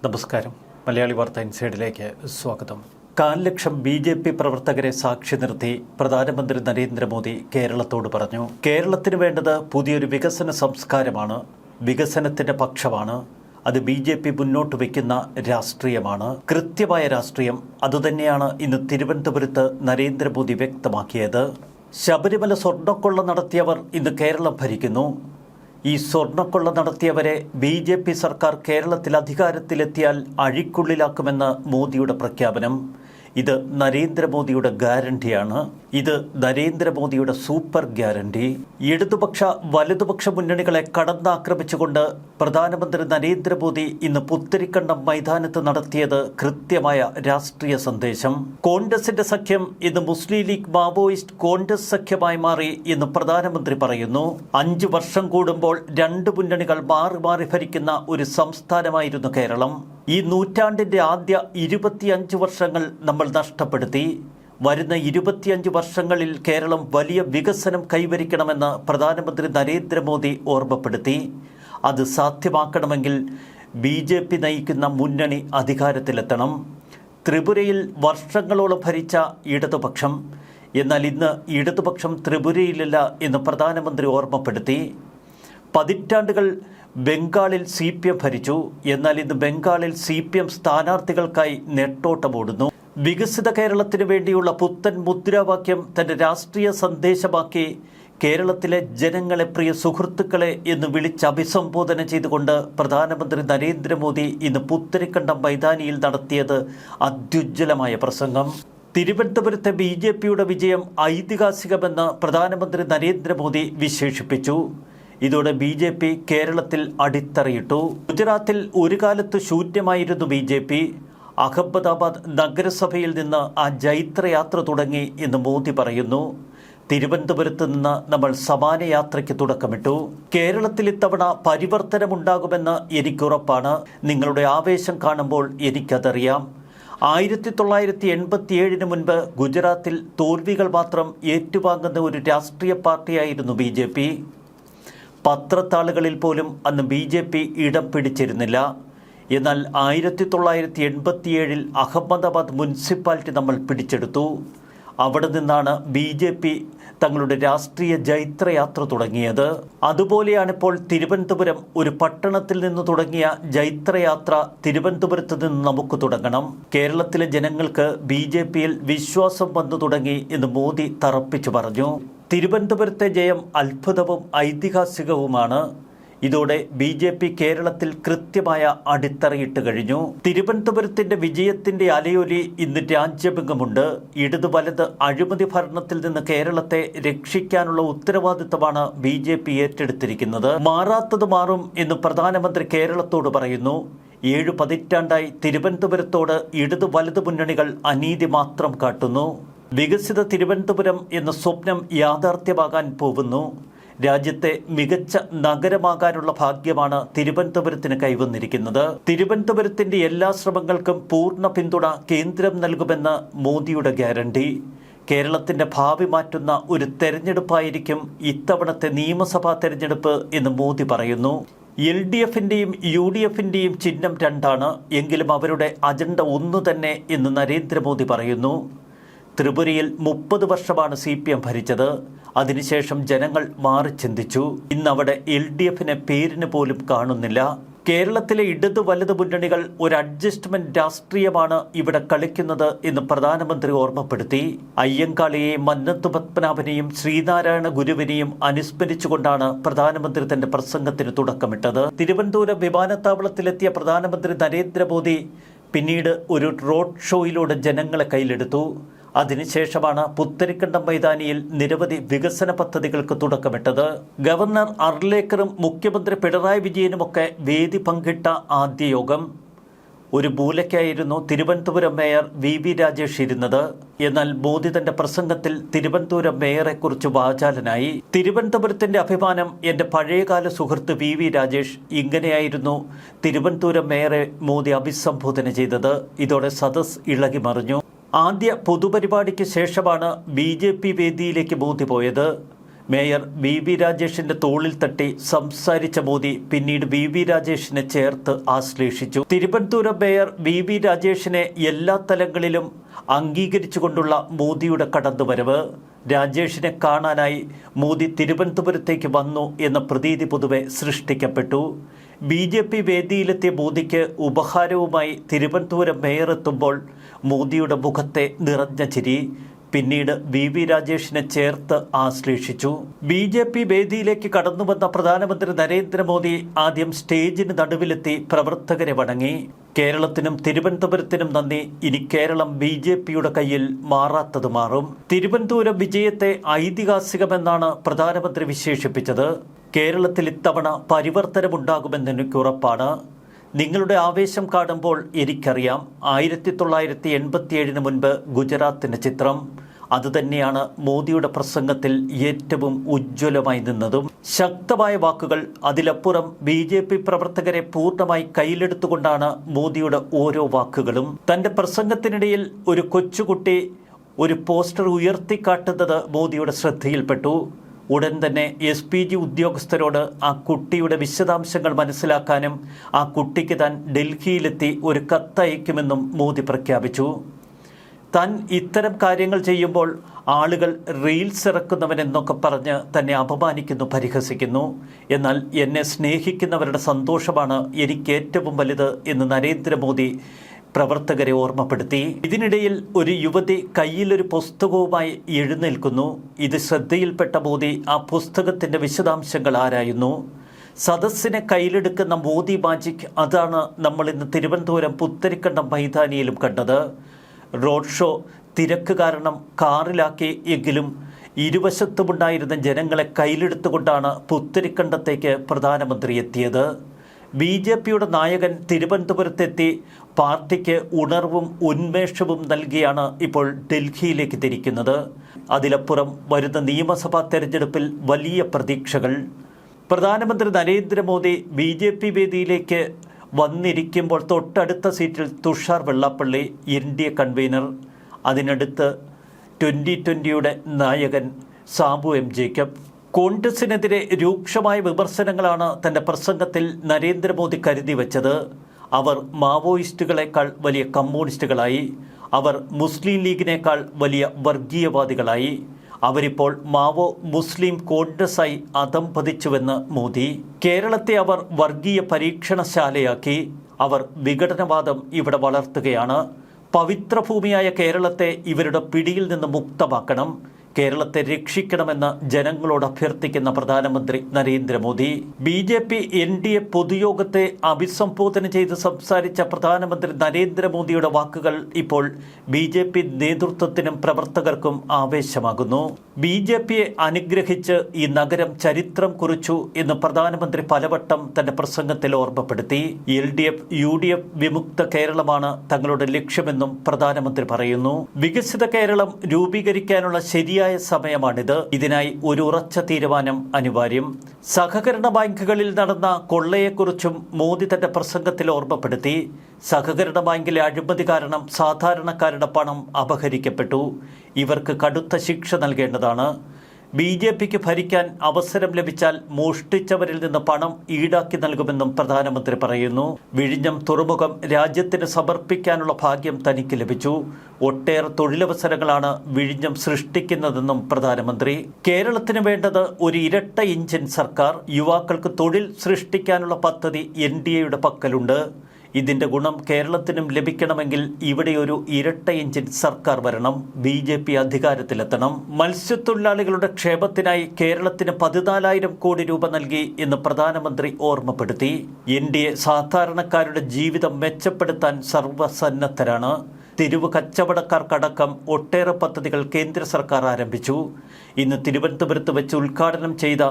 നമസ്കാരം. മലയാളി വാർത്ത ഇൻസൈഡിലേക്ക് സ്വാഗതം. 1.5 ലക്ഷം BJP പ്രവർത്തകരെ സാക്ഷി നിർത്തി പ്രധാനമന്ത്രി നരേന്ദ്രമോദി കേരളത്തോട് പറഞ്ഞു. കേരളത്തിന് വേണ്ടത് പുതിയൊരു വികസന സംസ്കാരമാണ്, വികസനത്തിൻ്റെ പക്ഷമാണ്. അത് BJP മുന്നോട്ട് വയ്ക്കുന്ന രാഷ്ട്രീയമാണ്, കൃത്യമായ രാഷ്ട്രീയം. അതുതന്നെയാണ് ഇന്ന് തിരുവനന്തപുരത്ത് നരേന്ദ്രമോദി വ്യക്തമാക്കിയത്. ശബരിമല സ്വർണ്ണക്കൊള്ള നടത്തിയവർ ഇന്ന് കേരളം ഭരിക്കുന്നു. ഈ സ്വർണ്ണക്കൊള്ള നടത്തിയവരെ BJP സർക്കാർ കേരളത്തിൽ അധികാരത്തിലെത്തിയാൽ അഴിക്കുള്ളിലാക്കുമെന്ന് മോദിയുടെ പ്രഖ്യാപനം. ഇത് നരേന്ദ്രമോദിയുടെ ഗ്യാരണ്ടിയാണ്. ഇത് നരേന്ദ്രമോദിയുടെ സൂപ്പർ ഗ്യാരണ്ടി. ഇടതുപക്ഷ വലതുപക്ഷ മുന്നണികളെ കടന്നാക്രമിച്ചുകൊണ്ട് പ്രധാനമന്ത്രി നരേന്ദ്രമോദി ഇന്ന് പുത്തരിക്കണ്ടം മൈതാനത്ത് നടത്തിയത് കൃത്യമായ രാഷ്ട്രീയ സന്ദേശം. കോൺഗ്രസിന്റെ സഖ്യം ഇന്ന് മുസ്ലിം ലീഗ് മാവോയിസ്റ്റ് കോൺഗ്രസ് സഖ്യമായി മാറി എന്ന് പ്രധാനമന്ത്രി പറയുന്നു. 5 വർഷം കൂടുമ്പോൾ 2 മുന്നണികൾ മാറി മാറി ഭരിക്കുന്ന ഒരു സംസ്ഥാനമായിരുന്നു കേരളം. ഈ നൂറ്റാണ്ടിൻ്റെ ആദ്യ 25 വർഷങ്ങൾ നമ്മൾ നഷ്ടപ്പെടുത്തി. വരുന്ന 25 വർഷങ്ങളിൽ കേരളം വലിയ വികസനം കൈവരിക്കണമെന്ന് പ്രധാനമന്ത്രി നരേന്ദ്രമോദി ഓർമ്മപ്പെടുത്തി. അത് സാധ്യമാക്കണമെങ്കിൽ BJP നയിക്കുന്ന മുന്നണി അധികാരത്തിലെത്തണം. ത്രിപുരയിൽ വർഷങ്ങളോളം ഭരിച്ച ഇടതുപക്ഷം, എന്നാൽ ഇന്ന് ഇടതുപക്ഷം ത്രിപുരയിലില്ല എന്ന് പ്രധാനമന്ത്രി ഓർമ്മപ്പെടുത്തി. പതിറ്റാണ്ടുകൾ ബംഗാളിൽ CPM ഭരിച്ചു, എന്നാൽ ഇന്ന് ബംഗാളിൽ CPM സ്ഥാനാർത്ഥികൾക്കായി നെട്ടോട്ടമോടുന്നു. വികസിത കേരളത്തിനു വേണ്ടിയുള്ള പുത്തൻ മുദ്രാവാക്യം തന്റെ രാഷ്ട്രീയ സന്ദേശമാക്കി കേരളത്തിലെ ജനങ്ങളെ പ്രിയ സുഹൃത്തുക്കളെ എന്ന് വിളിച്ച് അഭിസംബോധന ചെയ്തുകൊണ്ട് പ്രധാനമന്ത്രി നരേന്ദ്രമോദി ഇന്ന് പുത്തരിക്കണ്ടം മൈതാനിയിൽ നടത്തിയത് അത്യുജ്വലമായ പ്രസംഗം. തിരുവനന്തപുരത്തെ BJPയുടെ വിജയം ഐതിഹാസികമെന്ന് പ്രധാനമന്ത്രി നരേന്ദ്രമോദി വിശേഷിപ്പിച്ചു. ഇതോടെ BJP കേരളത്തിൽ അടിത്തറയിട്ടു. ഗുജറാത്തിൽ ഒരു കാലത്ത് ശൂന്യമായിരുന്നു BJP. അഹമ്മദാബാദ് നഗരസഭയിൽ നിന്ന് ആ ജൈത്രയാത്ര തുടങ്ങി എന്ന് മോദി പറയുന്നു. തിരുവനന്തപുരത്ത് നിന്ന് നമ്മൾ സമാന യാത്രയ്ക്ക് തുടക്കമിട്ടു. കേരളത്തിൽ ഇത്തവണ പരിവർത്തനമുണ്ടാകുമെന്ന് എനിക്കുറപ്പാണ്. നിങ്ങളുടെ ആവേശം കാണുമ്പോൾ എനിക്കതറിയാം. 1987 മുൻപ് ഗുജറാത്തിൽ തോൽവികൾ മാത്രം ഏറ്റുവാങ്ങുന്ന ഒരു രാഷ്ട്രീയ പാർട്ടിയായിരുന്നു BJP. പത്രത്താളുകളിൽ പോലും അന്ന് BJP ഇടം പിടിച്ചിരുന്നില്ല. എന്നാൽ 1987 അഹമ്മദാബാദ് മുനിസിപ്പാലിറ്റി നമ്മൾ പിടിച്ചെടുത്തു. അവിടെ നിന്നാണ് BJP തങ്ങളുടെ രാഷ്ട്രീയ ജൈത്രയാത്ര തുടങ്ങിയത്. അതുപോലെയാണിപ്പോൾ തിരുവനന്തപുരം. ഒരു പട്ടണത്തിൽ നിന്ന് തുടങ്ങിയ ജൈത്രയാത്ര തിരുവനന്തപുരത്ത് നിന്ന് നമുക്ക് തുടങ്ങണം. കേരളത്തിലെ ജനങ്ങൾക്ക് BJPയിൽ വിശ്വാസം വന്നു തുടങ്ങി എന്ന് മോദി തറപ്പിച്ചു പറഞ്ഞു. തിരുവനന്തപുരത്തെ ജയം അത്ഭുതവും ഐതിഹാസികവുമാണ്. ഇതോടെ BJP കേരളത്തിൽ കൃത്യമായ അടിത്തറയിട്ട് കഴിഞ്ഞു. തിരുവനന്തപുരത്തിന്റെ വിജയത്തിന്റെ അലയൊലി ഇന്ന് രാജ്യമെങ്ങുമുണ്ട്. ഇടതു വലത് അഴിമതി ഭരണത്തിൽ നിന്ന് കേരളത്തെ രക്ഷിക്കാനുള്ള ഉത്തരവാദിത്തമാണ് BJP ഏറ്റെടുത്തിരിക്കുന്നത്. മാറാത്തത് മാറും എന്ന് പ്രധാനമന്ത്രി കേരളത്തോട് പറയുന്നു. 7 പതിറ്റാണ്ടായി തിരുവനന്തപുരത്തോട് ഇടതു വലത് മുന്നണികൾ അനീതി മാത്രം കാട്ടുന്നു. വികസിത തിരുവനന്തപുരം എന്ന സ്വപ്നം യാഥാർത്ഥ്യമാകാൻ പോകുന്നു. രാജ്യത്തെ മികച്ച നഗരമാകാനുള്ള ഭാഗ്യമാണ് തിരുവനന്തപുരത്തിന് കൈവന്നിരിക്കുന്നത്. തിരുവനന്തപുരത്തിന്റെ എല്ലാ ശ്രമങ്ങൾക്കും പൂർണ്ണ പിന്തുണ കേന്ദ്രം നൽകുമെന്ന് മോദിയുടെ ഗ്യാരണ്ടി. കേരളത്തിന്റെ ഭാവി മാറ്റുന്ന ഒരു തെരഞ്ഞെടുപ്പായിരിക്കും ഇത്തവണത്തെ നിയമസഭാ തെരഞ്ഞെടുപ്പ് എന്ന് മോദി പറയുന്നു. LDFന്റെയും UDFന്റെയും ചിഹ്നം 2ആണ്, എങ്കിലും അവരുടെ അജണ്ട ഒന്നു തന്നെ എന്ന് നരേന്ദ്രമോദി പറയുന്നു. ത്രിപുരയിൽ 30 വർഷമാണ് CPM ഭരിച്ചത്. അതിനുശേഷം ജനങ്ങൾ മാറി ചിന്തിച്ചു. ഇന്നവിടെ LDFനെ പേരിന് പോലും കാണുന്നില്ല. കേരളത്തിലെ ഇടതു വലതു മുന്നണികൾ ഒരു അഡ്ജസ്റ്റ്മെന്റ് രാഷ്ട്രീയമാണ് ഇവിടെ കളിക്കുന്നത് എന്ന് പ്രധാനമന്ത്രി ഓർമ്മപ്പെടുത്തി. അയ്യങ്കാളിയെയും മന്നത്ത് പത്മനാഭനെയും ശ്രീനാരായണ ഗുരുവിനെയും അനുസ്മരിച്ചുകൊണ്ടാണ് പ്രധാനമന്ത്രി തന്റെ പ്രസംഗത്തിന് തുടക്കമിട്ടത്. തിരുവനന്തപുരം വിമാനത്താവളത്തിലെത്തിയ പ്രധാനമന്ത്രി നരേന്ദ്രമോദി പിന്നീട് ഒരു റോഡ് ഷോയിലൂടെ ജനങ്ങളെ കയ്യിലെടുത്തു. അതിനുശേഷമാണ് പുത്തരിക്കണ്ടം മൈതാനിയിൽ നിരവധി വികസന പദ്ധതികൾക്ക് തുടക്കമിട്ടത്. ഗവർണർ അർലേക്കറും മുഖ്യമന്ത്രി പിണറായി വിജയനുമൊക്കെ വേദി പങ്കിട്ട ആദ്യ യോഗം. ഒരു മൂലയ്ക്കായിരുന്നു തിരുവനന്തപുരം മേയർ VV രാജേഷ് ഇരുന്നത്. എന്നാൽ മോദി തന്റെ പ്രസംഗത്തിൽ തിരുവനന്തപുരം മേയറെക്കുറിച്ച് വാചാലനായി. തിരുവനന്തപുരത്തിന്റെ അഭിമാനം എന്റെ പഴയകാല സുഹൃത്ത് VV രാജേഷ്. ഇങ്ങനെയായിരുന്നു തിരുവനന്തപുരം മേയറെ മോദി അഭിസംബോധന ചെയ്തത്. ഇതോടെ സദസ് ഇളകി മറിഞ്ഞു. ആദ്യ പൊതുപരിപാടിക്ക് ശേഷമാണ് BJP വേദിയിലേക്ക് മോദി പോയത്. മേയർ വി രാജേഷിന്റെ തോളിൽ തട്ടി സംസാരിച്ച മോദി പിന്നീട് വി രാജേഷിനെ ചേർത്ത് ആശ്ലേഷിച്ചു. തിരുവനന്തപുരം മേയർ വി രാജേഷിനെ എല്ലാ തലങ്ങളിലും അംഗീകരിച്ചുകൊണ്ടുള്ള മോദിയുടെ കടന്നുവരവ്, രാജേഷിനെ കാണാനായി മോദി തിരുവനന്തപുരത്തേക്ക് വന്നു എന്ന പ്രതീതി പൊതുവെ സൃഷ്ടിക്കപ്പെട്ടു. BJP വേദിയിലെത്തിയ മോദിക്ക് ഉപഹാരവുമായി തിരുവനന്തപുരം മേയർ എത്തുമ്പോൾ മോദിയുടെ മുഖത്തെ നിറഞ്ഞ ചിരി പിന്നീട് വി രാജേഷിനെ ചേർത്ത് ആശ്ലേഷിച്ചു. BJP വേദിയിലേക്ക് കടന്നുവന്ന പ്രധാനമന്ത്രി നരേന്ദ്രമോദി ആദ്യം സ്റ്റേജിന് നടുവിലെത്തി പ്രവർത്തകരെ വണങ്ങി. കേരളത്തിനും തിരുവനന്തപുരത്തിനും നന്ദി, ഇനി കേരളം BJPയുടെ കയ്യിൽ മാറാത്തത് മാറും. തിരുവനന്തപുരം വിജയത്തെ ഐതിഹാസികമെന്നാണ് പ്രധാനമന്ത്രി വിശേഷിപ്പിച്ചത്. കേരളത്തിൽ ഇത്തവണ പരിവർത്തനമുണ്ടാകുമെന്ന് എനിക്ക് ഉറപ്പാണ്. നിങ്ങളുടെ ആവേശം കാണുമ്പോൾ എനിക്കറിയാം 1987 മുൻപ് ഗുജറാത്തിൻ്റെ ചിത്രം. അതുതന്നെയാണ് മോദിയുടെ പ്രസംഗത്തിൽ ഏറ്റവും ഉജ്ജ്വലമായി നിന്നതും. ശക്തമായ വാക്കുകൾ, അതിലപ്പുറം BJP പ്രവർത്തകരെ പൂർണ്ണമായി കയ്യിലെടുത്തുകൊണ്ടാണ് മോദിയുടെ ഓരോ വാക്കുകളും. തൻ്റെ പ്രസംഗത്തിനിടയിൽ ഒരു കൊച്ചുകുട്ടി ഒരു പോസ്റ്റർ ഉയർത്തിക്കാട്ടുന്നത് മോദിയുടെ ശ്രദ്ധയിൽപ്പെട്ടു. ഉടൻ തന്നെ SPG ഉദ്യോഗസ്ഥരോട് ആ കുട്ടിയുടെ വിശദാംശങ്ങൾ മനസ്സിലാക്കാനും ആ കുട്ടിക്ക് താൻ ഡൽഹിയിലെത്തി ഒരു കത്തയക്കുമെന്നും മോദി പ്രഖ്യാപിച്ചു. താൻ ഇത്തരം കാര്യങ്ങൾ ചെയ്യുമ്പോൾ ആളുകൾ റീൽസ് ഇറക്കുന്നവനെന്നൊക്കെ പറഞ്ഞ് തന്നെ അപമാനിക്കുന്നു, പരിഹസിക്കുന്നു. എന്നാൽ എന്നെ സ്നേഹിക്കുന്നവരുടെ സന്തോഷമാണ് എനിക്ക് ഏറ്റവും വലുത് എന്ന് നരേന്ദ്രമോദി പ്രവർത്തകരെ ഓർമ്മപ്പെടുത്തി. ഇതിനിടയിൽ ഒരു യുവതി കയ്യിലൊരു പുസ്തകവുമായി എഴുന്നേൽക്കുന്നു. ഇത് ശ്രദ്ധയിൽപ്പെട്ട മോദി ആ പുസ്തകത്തിൻ്റെ വിശദാംശങ്ങൾ ആരായുന്നു. സദസ്സിനെ കയ്യിലെടുക്കുന്ന മോദി മാജിക്, അതാണ് നമ്മൾ ഇന്ന് തിരുവനന്തപുരം പുത്തരിക്കണ്ടം മൈതാനിയിലും കണ്ടത്. റോഡ് ഷോ തിരക്ക് കാരണം കാറിലാക്കി എങ്കിലും ഇരുവശത്തുമുണ്ടായിരുന്ന ജനങ്ങളെ കയ്യിലെടുത്തുകൊണ്ടാണ് പുത്തരിക്കണ്ടത്തേക്ക് പ്രധാനമന്ത്രി എത്തിയത്. BJPയുടെ നായകൻ തിരുവനന്തപുരത്തെത്തി പാർട്ടിക്ക് ഉണർവും ഉന്മേഷവും നൽകിയാണ് ഇപ്പോൾ ഡൽഹിയിലേക്ക് തിരിക്കുന്നത്. അതിലപ്പുറം വരുന്ന നിയമസഭാ തെരഞ്ഞെടുപ്പിൽ വലിയ പ്രതീക്ഷകൾ. പ്രധാനമന്ത്രി നരേന്ദ്രമോദി BJP വേദിയിലേക്ക് വന്നിരിക്കുമ്പോൾ തൊട്ടടുത്ത സീറ്റിൽ തുഷാർ വെള്ളാപ്പള്ളി, NDA കൺവീനർ. അതിനടുത്ത് 2020യുടെ നായകൻ സാബു M. ജേക്കബ്. കോൺഗ്രസിനെതിരെ രൂക്ഷമായ വിമർശനങ്ങളാണ് തൻ്റെ പ്രസംഗത്തിൽ നരേന്ദ്രമോദി കരുതി വച്ചത്. അവർ മാവോയിസ്റ്റുകളെക്കാൾ വലിയ കമ്മ്യൂണിസ്റ്റുകളായി, അവർ മുസ്ലിം ലീഗിനേക്കാൾ വലിയ വർഗീയവാദികളായി, അവരിപ്പോൾ മാവോ മുസ്ലിം കോൺഗ്രസായി അധംപതിച്ചുവെന്ന് മോദി. കേരളത്തെ അവർ വർഗീയ പരീക്ഷണശാലയാക്കി, അവർ വിഘടനവാദം ഇവിടെ വളർത്തുകയാണ്. പവിത്രഭൂമിയായ കേരളത്തെ ഇവരുടെ പിടിയിൽ നിന്ന് മുക്തമാക്കണം, കേരളത്തെ രക്ഷിക്കണമെന്ന് ജനങ്ങളോട് അഭ്യർത്ഥിക്കുന്ന പ്രധാനമന്ത്രി നരേന്ദ്രമോദി. BJP NDA പൊതുയോഗത്തെ അഭിസംബോധന ചെയ്ത് സംസാരിച്ച പ്രധാനമന്ത്രി നരേന്ദ്രമോദിയുടെ വാക്കുകൾ ഇപ്പോൾ BJP നേതൃത്വത്തിനും പ്രവർത്തകർക്കും ആവേശമാകുന്നു. BJPയെ അനുഗ്രഹിച്ച് ഈ നഗരം ചരിത്രം കുറിച്ചു എന്ന് പ്രധാനമന്ത്രി പലവട്ടം തന്റെ പ്രസംഗത്തിൽ ഓർമ്മപ്പെടുത്തി. LDF UDF വിമുക്ത കേരളമാണ് തങ്ങളുടെ ലക്ഷ്യമെന്നും പ്രധാനമന്ത്രി പറയുന്നു. വികസിത കേരളം രൂപീകരിക്കാനുള്ള ശരിയായ സമയമാണിത്. ഇതിനായി ഒരു ഉറച്ച തീരുമാനം അനിവാര്യം. സഹകരണ ബാങ്കുകളിൽ നടന്ന കൊള്ളയെക്കുറിച്ചും മോദി തന്റെ പ്രസംഗത്തിൽ ഓർമ്മപ്പെടുത്തി. സഹകരണ ബാങ്കിലെ അഴിമതി കാരണം സാധാരണക്കാരുടെ പണം അപഹരിക്കപ്പെട്ടു. ഇവർക്ക് കടുത്ത ശിക്ഷ നൽകേണ്ടതാണ്. BJPക്ക് ഭരിക്കാൻ അവസരം ലഭിച്ചാൽ മോഷ്ടിച്ചവരിൽ നിന്ന് പണം ഈടാക്കി നൽകുമെന്നും പ്രധാനമന്ത്രി പറയുന്നു. വിഴിഞ്ഞം തുറമുഖം രാജ്യത്തിന് സമർപ്പിക്കാനുള്ള ഭാഗ്യം തനിക്ക് ലഭിച്ചു. ഒട്ടേറെ തൊഴിലവസരങ്ങളാണ് വിഴിഞ്ഞം സൃഷ്ടിക്കുന്നതെന്നും പ്രധാനമന്ത്രി. കേരളത്തിന് വേണ്ടത് ഒരു ഇരട്ട എഞ്ചിൻ സർക്കാർ. യുവാക്കൾക്ക് തൊഴിൽ സൃഷ്ടിക്കാനുള്ള പദ്ധതി NDAയുടെ പക്കലുണ്ട്. ഇതിന്റെ ഗുണം കേരളത്തിനും ലഭിക്കണമെങ്കിൽ ഇവിടെ ഒരു ഇരട്ട എഞ്ചിൻ സർക്കാർ വരണം. BJP അധികാരത്തിലെത്തണം. മത്സ്യത്തൊഴിലാളികളുടെ ക്ഷേമത്തിനായി കേരളത്തിന് 14,000 കോടി രൂപ നൽകി എന്ന് പ്രധാനമന്ത്രി ഓർമ്മപ്പെടുത്തി. NDA സാധാരണക്കാരുടെ ജീവിതം മെച്ചപ്പെടുത്താൻ സർവ്വസന്നദ്ധരാണ്. തെരുവ് കച്ചവടക്കാർക്കടക്കം ഒട്ടേറെ പദ്ധതികൾ കേന്ദ്ര സർക്കാർ ആരംഭിച്ചു. ഇന്ന് തിരുവനന്തപുരത്ത് വെച്ച് ഉദ്ഘാടനം ചെയ്ത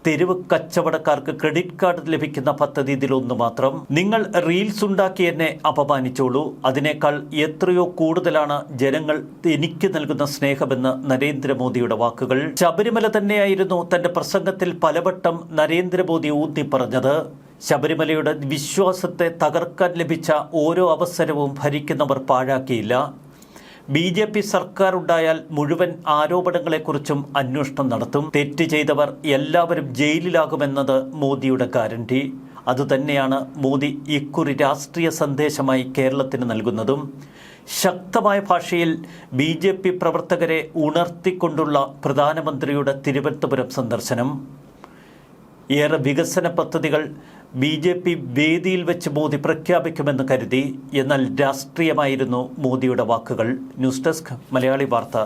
തെരുവ് കച്ചവടക്കാർക്ക് ക്രെഡിറ്റ് കാർഡ് ലഭിക്കുന്ന പദ്ധതി ഇതിലൊന്നു മാത്രം. നിങ്ങൾ റീൽസ് ഉണ്ടാക്കി എന്നെ അപമാനിച്ചോളൂ, അതിനേക്കാൾ എത്രയോ കൂടുതലാണ് ജനങ്ങൾ എനിക്ക് നൽകുന്ന സ്നേഹമെന്ന് നരേന്ദ്രമോദിയുടെ വാക്കുകൾ. ശബരിമല തന്നെയായിരുന്നു തന്റെ പ്രസംഗത്തിൽ പലവട്ടം നരേന്ദ്രമോദി ഊന്നി പറഞ്ഞത്. ശബരിമലയുടെ വിശ്വാസത്തെ തകർക്കാൻ ലഭിച്ച ഓരോ അവസരവും ഭരിക്കുന്നവർ പാഴാക്കിയില്ല. BJP സർക്കാർ ഉണ്ടായാൽ മുഴുവൻ ആരോപണങ്ങളെക്കുറിച്ചും അന്വേഷണം നടത്തും. തെറ്റ് ചെയ്തവർ എല്ലാവരും ജയിലിലാകുമെന്നത് മോദിയുടെ ഗ്യാരണ്ടി. അതുതന്നെയാണ് മോദി ഇക്കുറി രാഷ്ട്രീയ സന്ദേശമായി കേരളത്തിന് നൽകുന്നതും. ശക്തമായ ഭാഷയിൽ BJP പ്രവർത്തകരെ ഉണർത്തിക്കൊണ്ടുള്ള പ്രധാനമന്ത്രിയുടെ തിരുവനന്തപുരം സന്ദർശനം. ഏറെ വികസന പദ്ധതികൾ BJP വേദിയിൽ വെച്ച് മോദി പ്രഖ്യാപിക്കുമെന്ന് കരുതി. എന്നാൽ രാഷ്ട്രീയമായിരുന്നു മോദിയുടെ വാക്കുകൾ. ന്യൂസ് ഡെസ്ക് മലയാളി വാർത്ത.